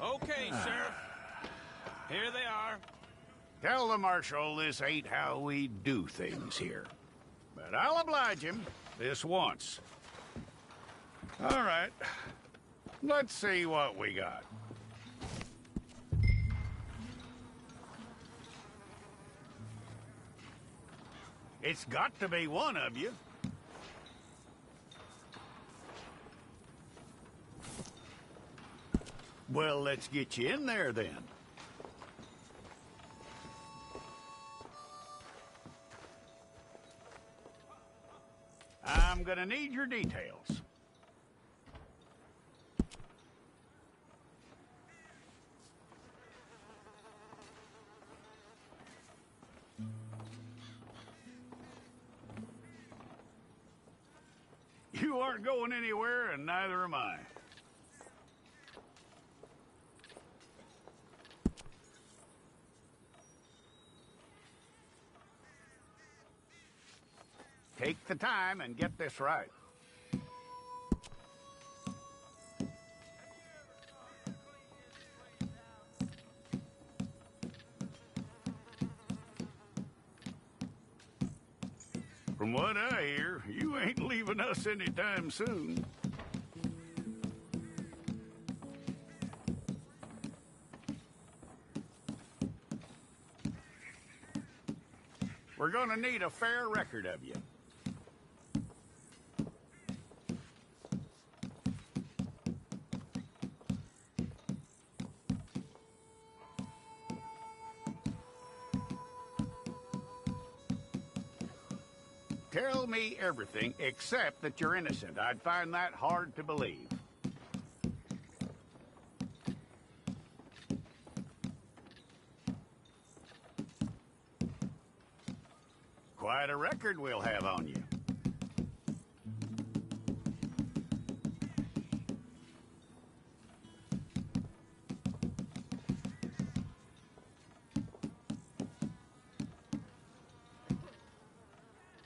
Okay, Sheriff. Here they are. Tell the Marshal this ain't how we do things here. But I'll oblige him this once. All right. Let's see what we got. It's got to be one of you. Well, let's get you in there then. I'm gonna need your details. You aren't going anywhere, and neither am I. Take the time and get this right. From what I hear, you ain't leaving us anytime soon. We're gonna need a fair record of you. Tell me everything except that you're innocent. I'd find that hard to believe. Quite a record we'll have on you.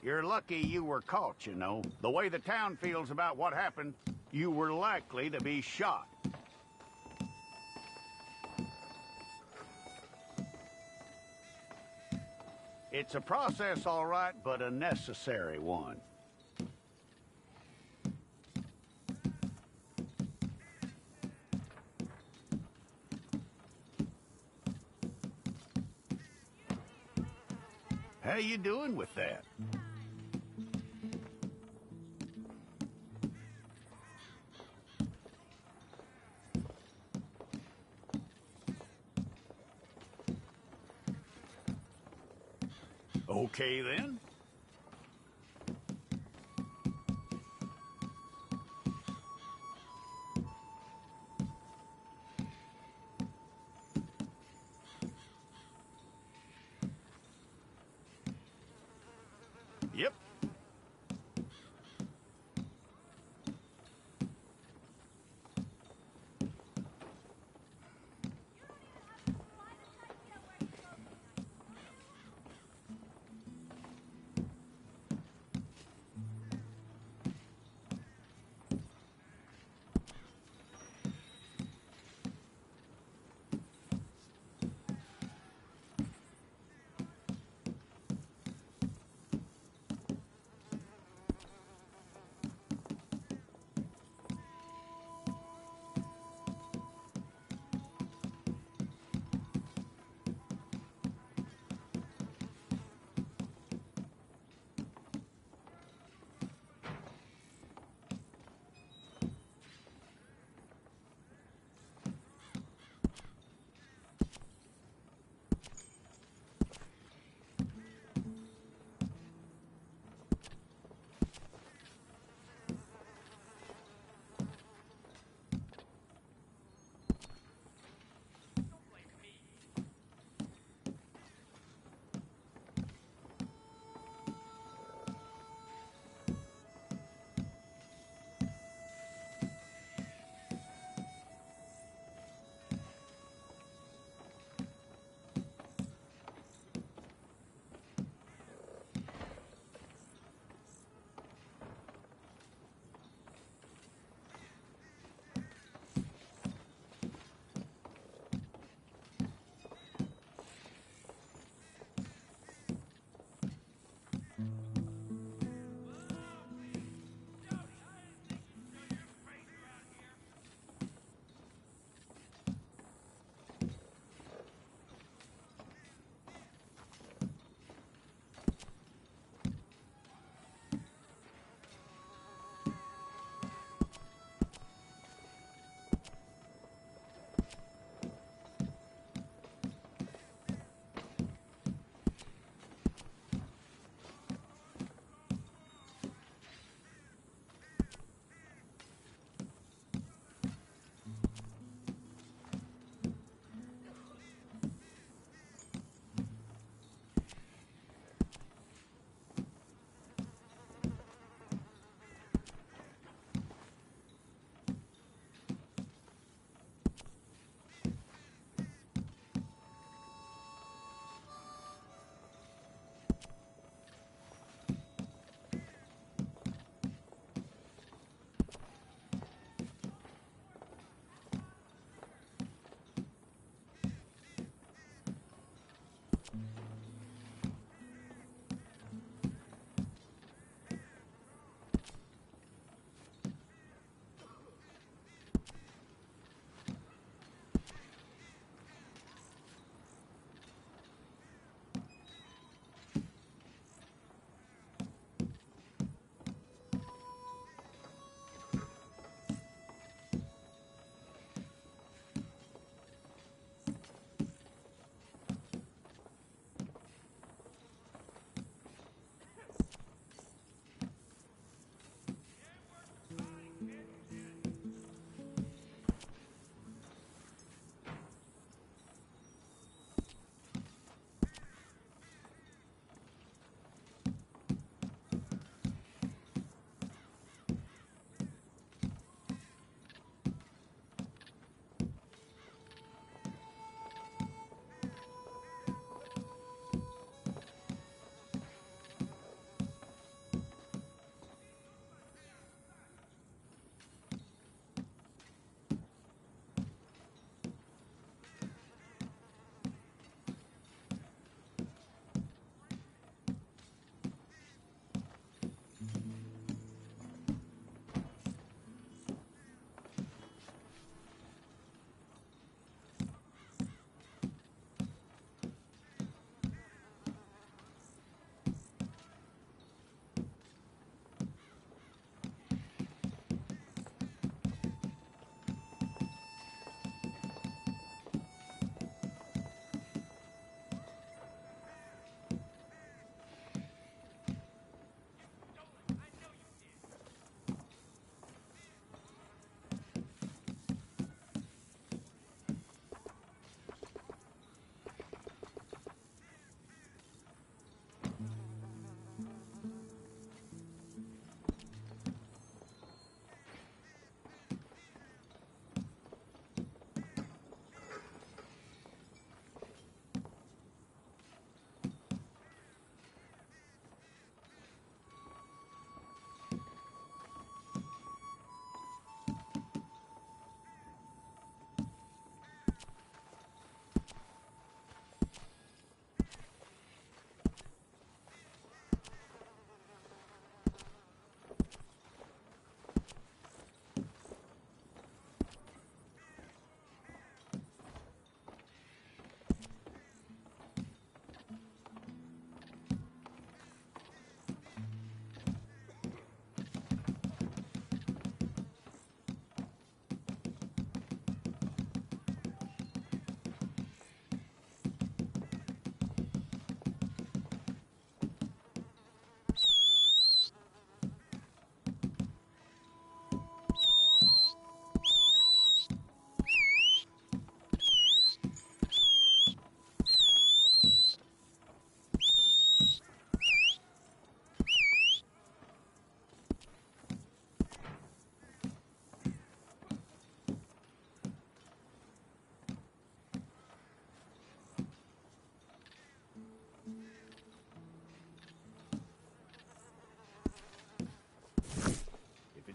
You're lucky you were caught, you know. The way the town feels about what happened, you were likely to be shot. It's a process, all right, but a necessary one. How you doing with that? Okay, then. Yep.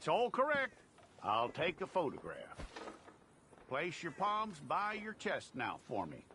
It's all correct. I'll take a photograph. Place your palms by your chest now for me.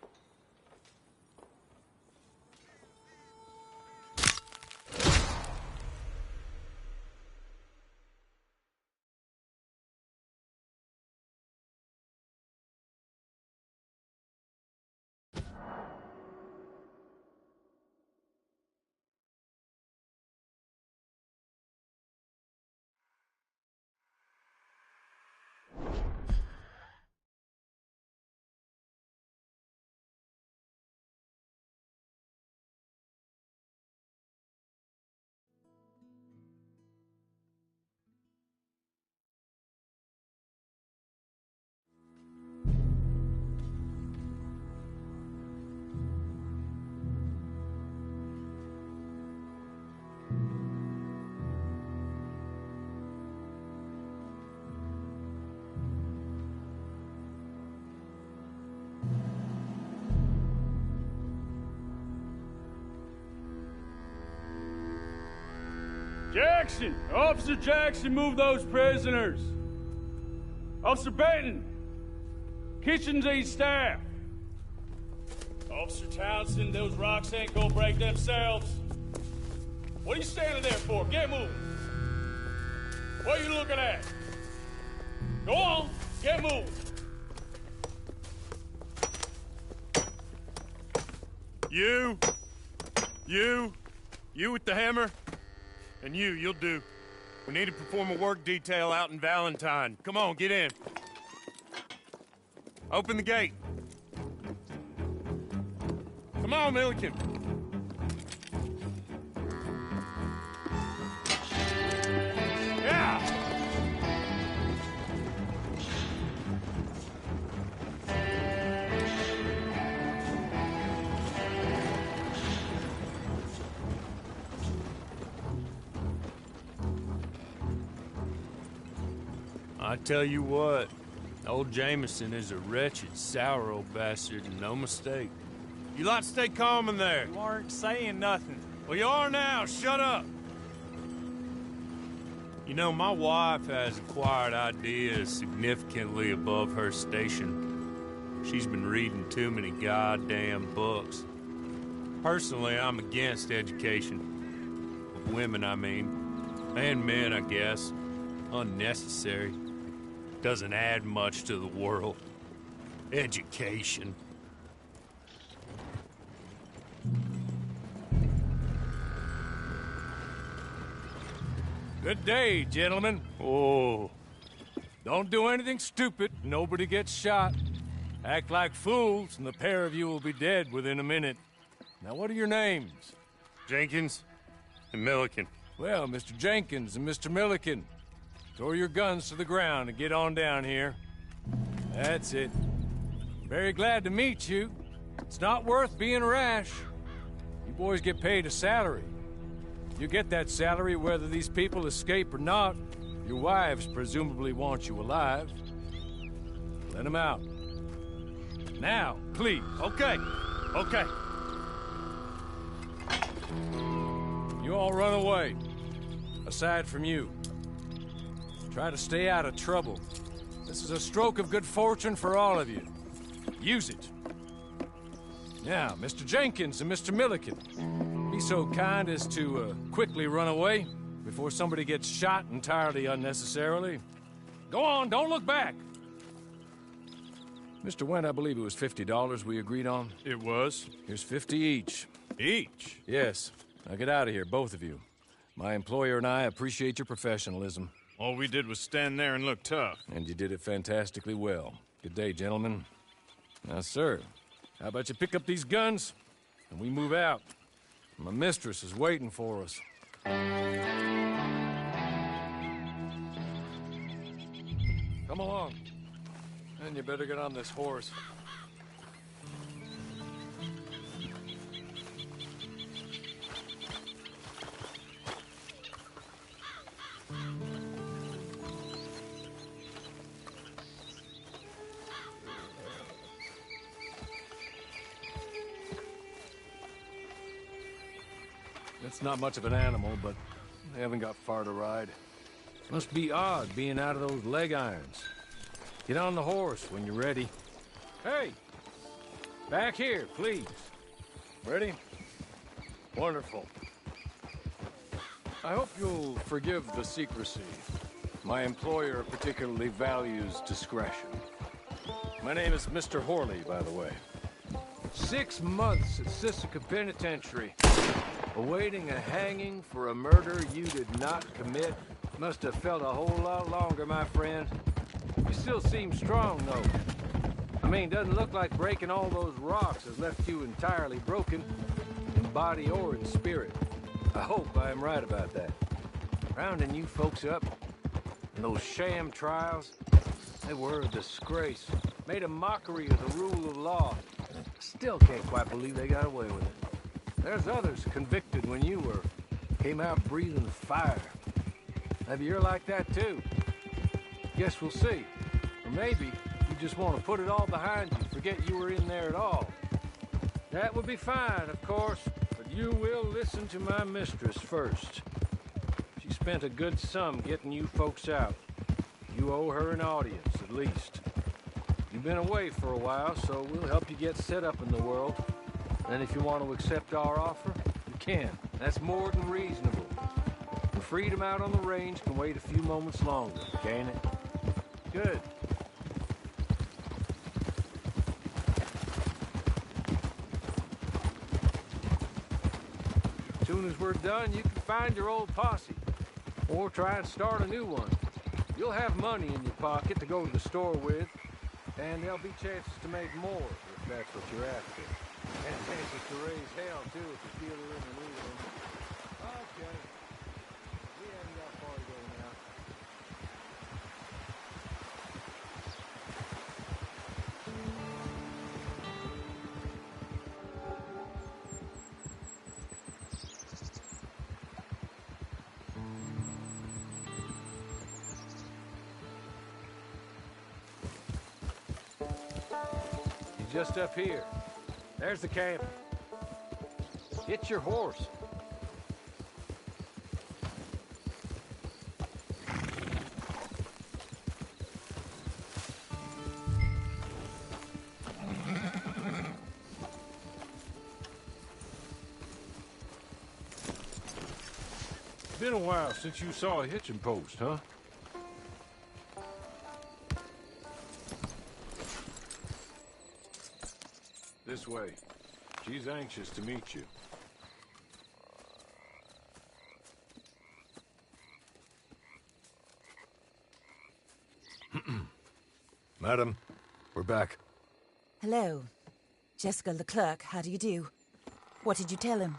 Jackson! Officer Jackson, move those prisoners! Officer Benton! Kitchens aid staff! Officer Townsend, those rocks ain't gonna break themselves. What are you standing there for? Get moving! What are you looking at? Go on, get moving! You with the hammer? And you'll do. We need to perform a work detail out in Valentine. Come on, get in. Open the gate. Come on, Milliken. Yeah! I tell you what, old Jameson is a wretched, sour old bastard, and no mistake. You lot stay calm in there. You aren't saying nothing. Well, you are now. Shut up. You know, my wife has acquired ideas significantly above her station. She's been reading too many goddamn books. Personally, I'm against education. Of women, I mean. And men, I guess. Unnecessary. Doesn't add much to the world. Education. Good day, gentlemen. Oh. Don't do anything stupid. Nobody gets shot. Act like fools, and the pair of you will be dead within a minute. Now, what are your names? Jenkins and Milliken. Well, Mr. Jenkins and Mr. Milliken, throw your guns to the ground and get on down here. That's it. Very glad to meet you. It's not worth being rash. You boys get paid a salary. You get that salary whether these people escape or not. Your wives presumably want you alive. Let them out. Now, please. Okay. You all run away. Aside from you. Try to stay out of trouble. This is a stroke of good fortune for all of you. Use it. Now, Mr. Jenkins and Mr. Milliken, be so kind as to quickly run away before somebody gets shot entirely unnecessarily. Go on, don't look back. Mr. Wendt, I believe it was $50 we agreed on. It was. Here's 50 each. Each? Yes. Now get out of here, both of you. My employer and I appreciate your professionalism. All we did was stand there and look tough. And you did it fantastically well. Good day, gentlemen. Now, sir, how about you pick up these guns and we move out? My mistress is waiting for us. Come along. And you better get on this horse. It's not much of an animal, but they haven't got far to ride. Must be odd being out of those leg irons. Get on the horse when you're ready. Hey! Back here, please. Ready? Wonderful. I hope you'll forgive the secrecy. My employer particularly values discretion. My name is Mr. Horley, by the way. 6 months at Sisika Penitentiary, awaiting a hanging for a murder you did not commit. Must have felt a whole lot longer, my friend. You still seem strong, though. I mean, doesn't look like breaking all those rocks has left you entirely broken, in body or in spirit. I hope I am right about that. Rounding you folks up, and those sham trials, they were a disgrace. Made a mockery of the rule of law. Still can't quite believe they got away with it. There's others convicted when you were. Came out breathing fire. Maybe you're like that too. Guess we'll see. Or maybe you just want to put it all behind you, forget you were in there at all. That would be fine, of course, but you will listen to my mistress first. She spent a good sum getting you folks out. You owe her an audience, at least. You've been away for a while, so we'll help you get set up in the world. And if you want to accept our offer, you can. That's more than reasonable. The freedom out on the range can wait a few moments longer, can't it? Good. As soon as we're done, you can find your old posse. Or try and start a new one. You'll have money in your pocket to go to the store with. And there'll be chances to make more, if that's what you're after. And chances to raise hell, too, if you feel you're in the need of them. Okay. We haven't got far to go now. Just up here. There's the camp. Get your horse. Been a while since you saw a hitching post, huh? This way. She's anxious to meet you. Madam, we're back. Hello. Jessica Leclerc, how do you do? What did you tell him?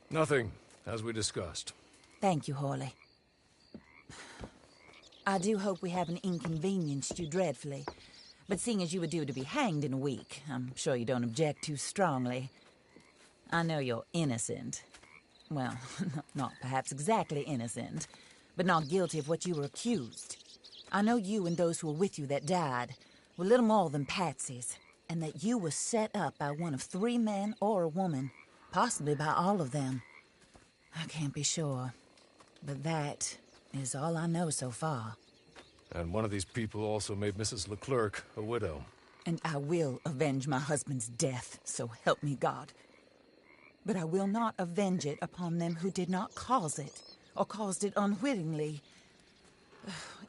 Nothing, as we discussed. Thank you, Horley. I do hope we haven't inconvenienced you dreadfully. But seeing as you were due to be hanged in a week, I'm sure you don't object too strongly. I know you're innocent. Well, not perhaps exactly innocent, but not guilty of what you were accused. I know you and those who were with you that died were little more than patsies, and that you were set up by one of 3 men or a woman, possibly by all of them. I can't be sure, but that is all I know so far. And one of these people also made Mrs. Leclerc a widow. And I will avenge my husband's death, so help me God. But I will not avenge it upon them who did not cause it, or caused it unwittingly.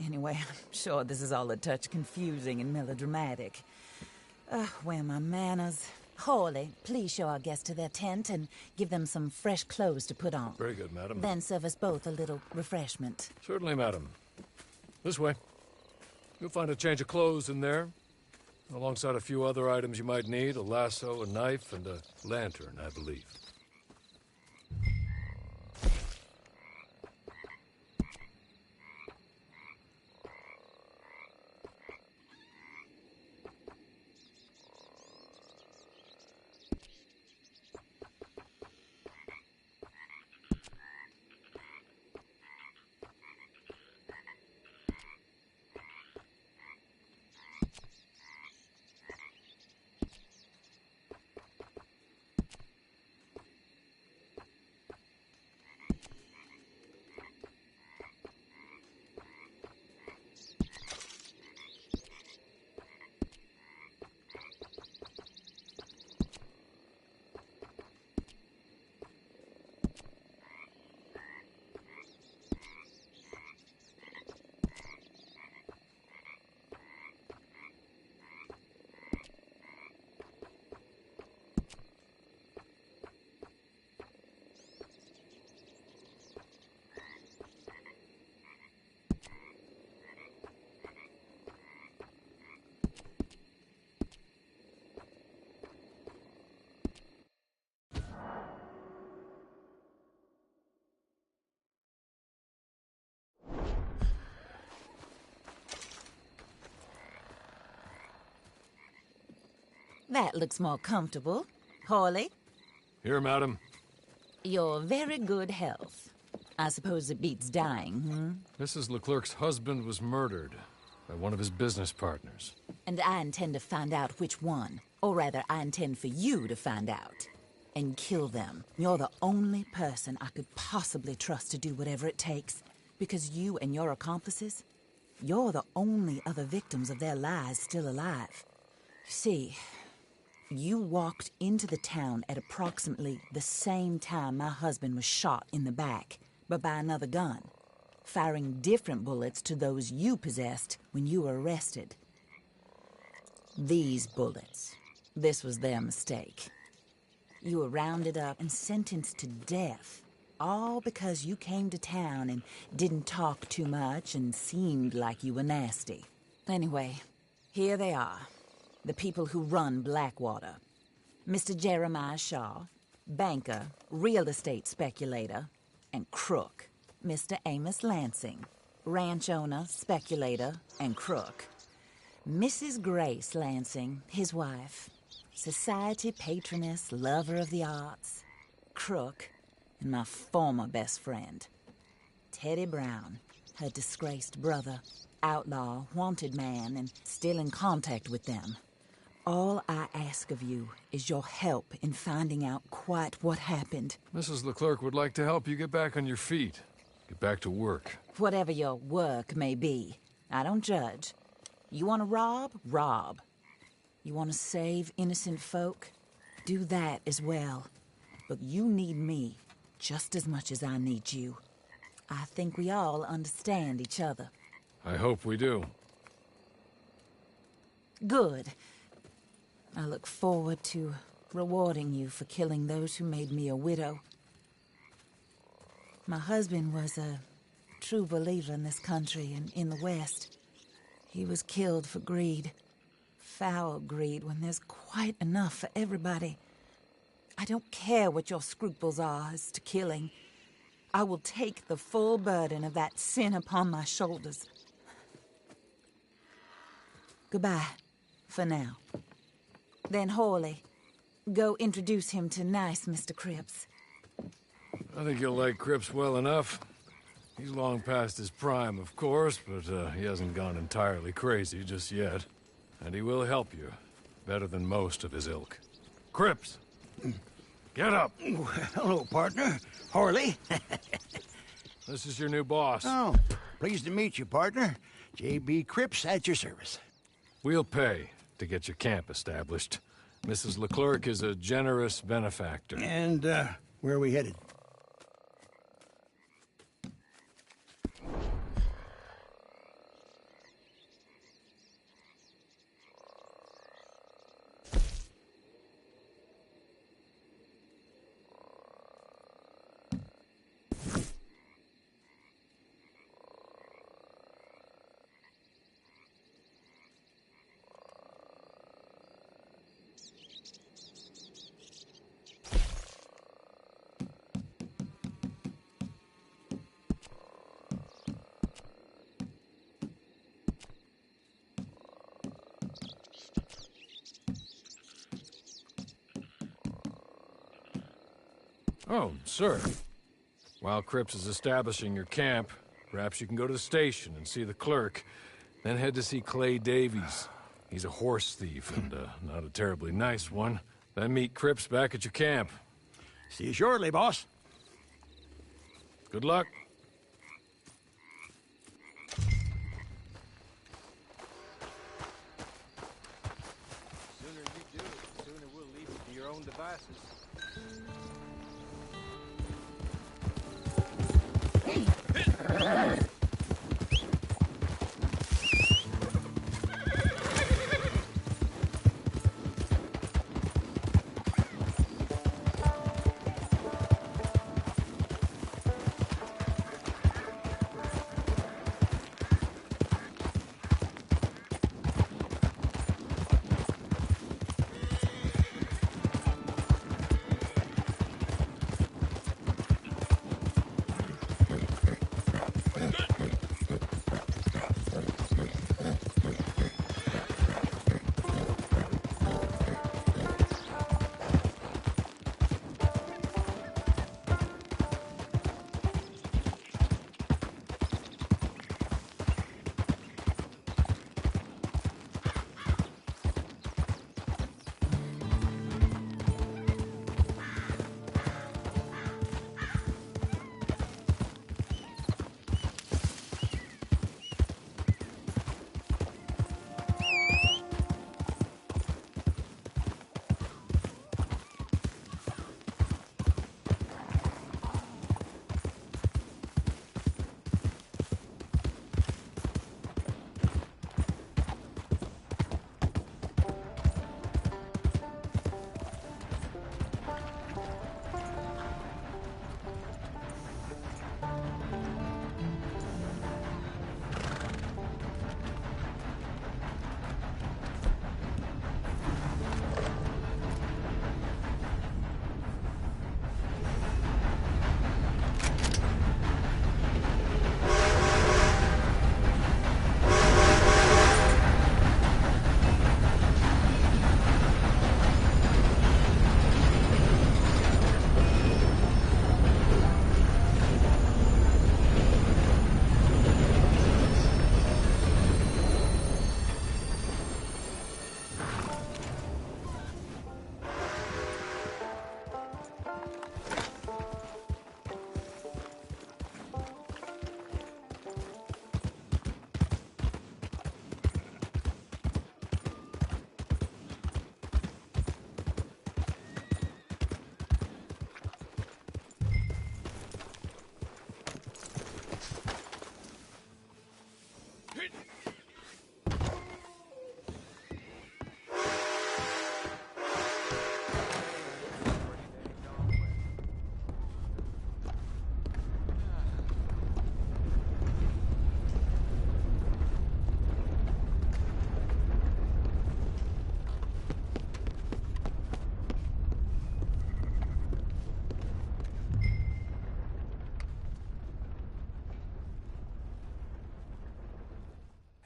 Anyway, I'm sure this is all a touch confusing and melodramatic. Where are my manners? Horley, please show our guests to their tent and give them some fresh clothes to put on. Very good, madam. Then serve us both a little refreshment. Certainly, madam. This way. You'll find a change of clothes in there, alongside a few other items you might need, a lasso, a knife, and a lantern, I believe. that looks more comfortable. Hawley, Here, madam. your very good health. I suppose it beats dying, Mrs. Leclerc's husband was murdered by one of his business partners. And I intend to find out which one. Or rather, I intend for you to find out. And kill them. You're the only person I could possibly trust to do whatever it takes. Because you and your accomplices, you're the only other victims of their lies still alive. You see, you walked into the town at approximately the same time my husband was shot in the back, but by another gun, firing different bullets to those you possessed when you were arrested. These bullets, this was their mistake. You were rounded up and sentenced to death, all because you came to town and didn't talk too much and seemed like you were nasty. Anyway, here they are, the people who run Blackwater. Mr. Jeremiah Shaw, banker, real estate speculator, and crook. Mr. Amos Lansing, ranch owner, speculator, and crook. Mrs. Grace Lansing, his wife, society patroness, lover of the arts, crook, and my former best friend. Teddy Brown, her disgraced brother, outlaw, wanted man, and still in contact with them. All I ask of you is your help in finding out quite what happened. Mrs. Leclerc would like to help you get back on your feet. Get back to work. Whatever your work may be, I don't judge. You want to rob? Rob. You want to save innocent folk? Do that as well. But you need me just as much as I need you. I think we all understand each other. I hope we do. Good. I look forward to rewarding you for killing those who made me a widow. My husband was a true believer in this country and in the West. He was killed for greed. Foul greed when there's quite enough for everybody. I don't care what your scruples are as to killing. I will take the full burden of that sin upon my shoulders. Goodbye, for now. Then Hawley, go introduce him to nice Mr. Cripps. I think you'll like Cripps well enough. He's long past his prime, of course, but he hasn't gone entirely crazy just yet. And he will help you, better than most of his ilk. Cripps! Get up! Hello, partner. Harley. This is your new boss. Oh, pleased to meet you, partner. J.B. Cripps at your service. We'll pay to get your camp established. Mrs. Leclerc is a generous benefactor. And, where are we headed? Oh, sir. While Cripps is establishing your camp, perhaps you can go to the station and see the clerk, then head to see Clay Davies. He's a horse thief, and not a terribly nice one. Then meet Cripps back at your camp. See you shortly, boss. Good luck. The sooner you do it, the sooner we'll leave you to your own devices.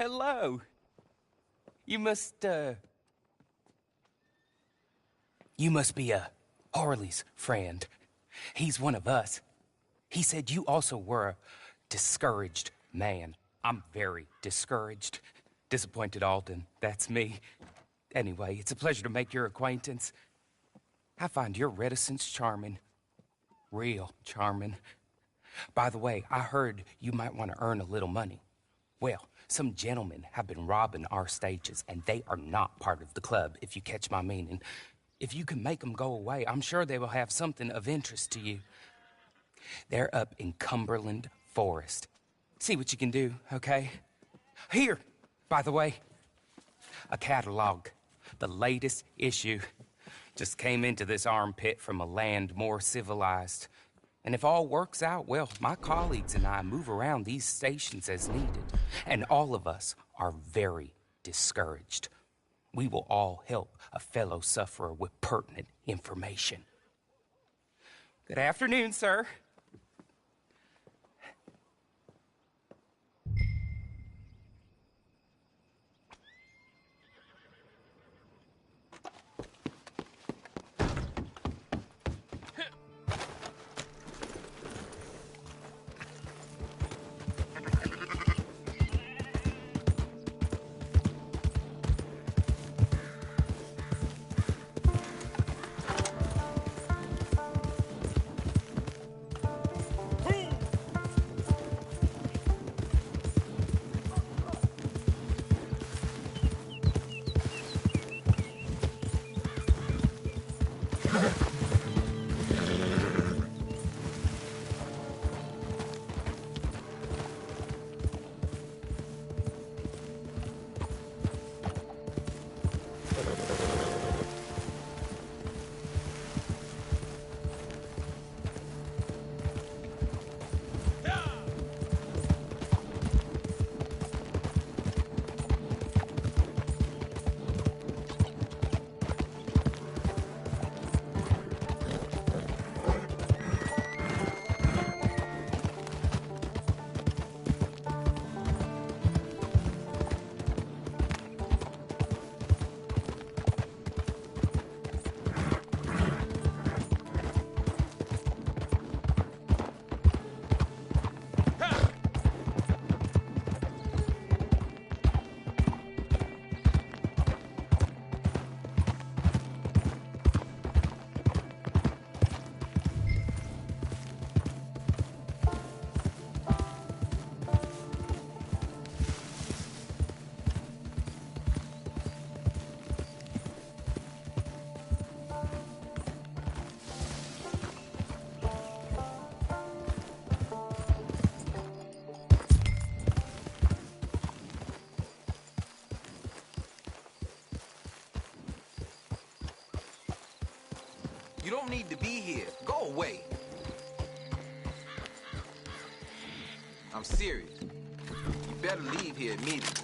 Hello. You must be, Harley's friend. He's one of us. He said you also were a discouraged man. I'm very discouraged. Disappointed Alden, that's me. Anyway, it's a pleasure to make your acquaintance. I find your reticence charming. Real charming. By the way, I heard you might want to earn a little money. Well, some gentlemen have been robbing our stages, and they are not part of the club, if you catch my meaning. If you can make them go away, I'm sure they will have something of interest to you. They're up in Cumberland Forest. See what you can do, okay? Here, by the way, a catalog. The latest issue. Just came into this armpit from a land more civilized. And if all works out, well, my colleagues and I move around these stations as needed. And all of us are very discouraged. We will all help a fellow sufferer with pertinent information. Good afternoon, sir. You don't need to be here. Go away. I'm serious. You better leave here immediately.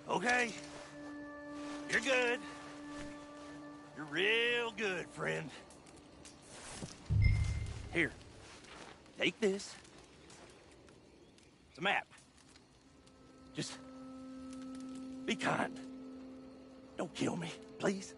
Okay. You're good. You're real good, friend. Here. Take this. It's a map. Just be kind. Don't kill me, please.